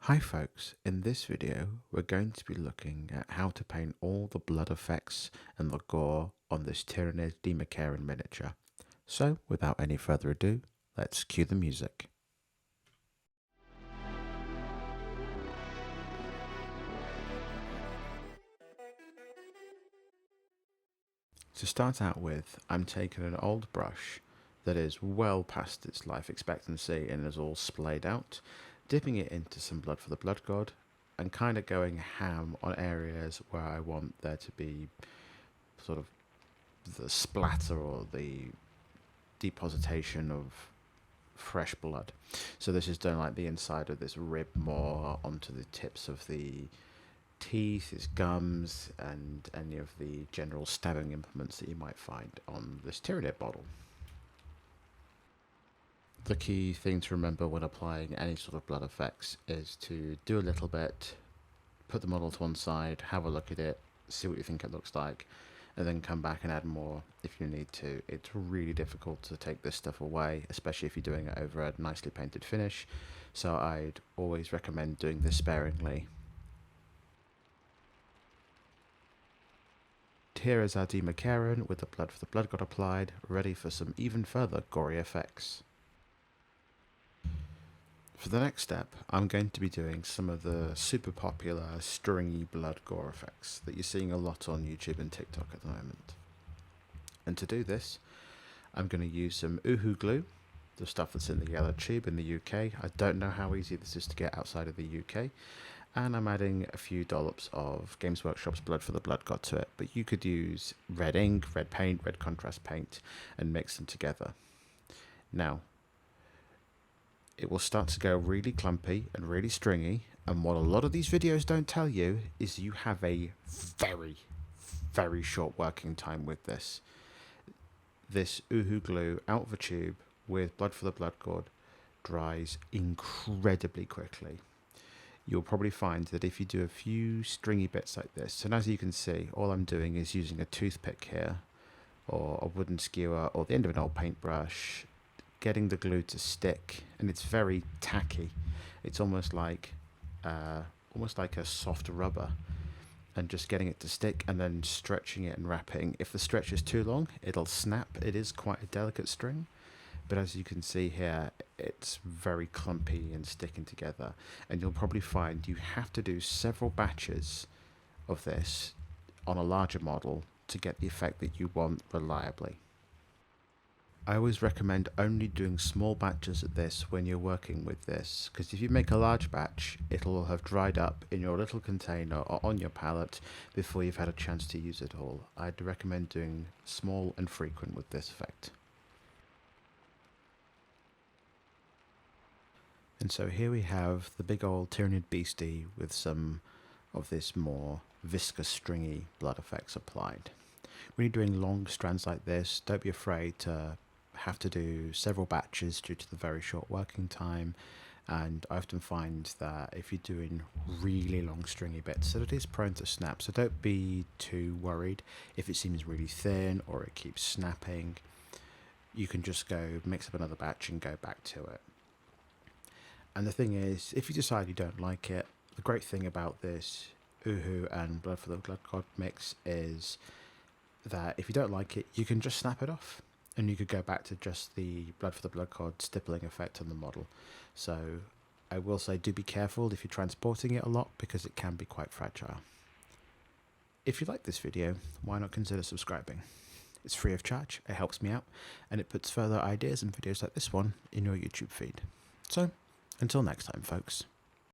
Hi folks, in this video we're going to be looking at how to paint all the blood effects and the gore on this Tyranids miniature. So without any further ado, let's cue the music. To start out with, I'm taking an old brush that is well past its life expectancy and is all splayed out, dipping it into some blood for the blood god, and kind of going ham on areas where I want there to be sort of the splatter or the depositation of fresh blood. So this is done like the inside of this rib more onto the tips of the teeth, his gums, and any of the general stabbing implements that you might find on this Tyranid bottle. The key thing to remember when applying any sort of blood effects is to do a little bit, put the model to one side, have a look at it, see what you think it looks like, and then come back and add more if you need to. It's really difficult to take this stuff away, especially if you're doing it over a nicely painted finish, so I'd always recommend doing this sparingly. Here is our Karen with the blood for the blood god applied, ready for some even further gory effects. For the next step, I'm going to be doing some of the super popular stringy blood gore effects that you're seeing a lot on YouTube and TikTok at the moment. And to do this, I'm going to use some Uhu glue, the stuff that's in the yellow tube in the UK. I don't know how easy this is to get outside of the UK. And I'm adding a few dollops of Games Workshop's Blood for the Blood God to it, but you could use red ink, red paint, red contrast paint, and mix them together. Now, it will start to go really clumpy and really stringy, and what a lot of these videos don't tell you is you have a very, very short working time with this. This Uhu glue out of a tube with Blood for the Blood God dries incredibly quickly. You'll probably find that if you do a few stringy bits like this, and as you can see, all I'm doing is using a toothpick here, or a wooden skewer, or the end of an old paintbrush, getting the glue to stick, and it's very tacky. It's almost like a soft rubber, and just getting it to stick and then stretching it and wrapping. If the stretch is too long, it'll snap. It is quite a delicate string, but as you can see here, it's very clumpy and sticking together, and you'll probably find you have to do several batches of this on a larger model to get the effect that you want reliably. I always recommend only doing small batches of this when you're working with this, because if you make a large batch, it'll have dried up in your little container or on your palette before you've had a chance to use it all. I'd recommend doing small and frequent with this effect. And so here we have the big old Tyranid beastie with some of this more viscous stringy blood effects applied. When you're doing long strands like this, don't be afraid to have to do several batches due to the very short working time, and I often find that if you're doing really long stringy bits that it is prone to snap, so don't be too worried if it seems really thin or it keeps snapping. You can just go mix up another batch and go back to it. And the thing is, if you decide you don't like it, the great thing about this Uhu and Blood for the Blood God mix is that if you don't like it, you can just snap it off, and you could go back to just the Blood for the Blood God stippling effect on the model. So I will say, do be careful if you're transporting it a lot, because it can be quite fragile. If you like this video, why not consider subscribing? It's free of charge, it helps me out, and it puts further ideas and videos like this one in your YouTube feed. So, until next time, folks.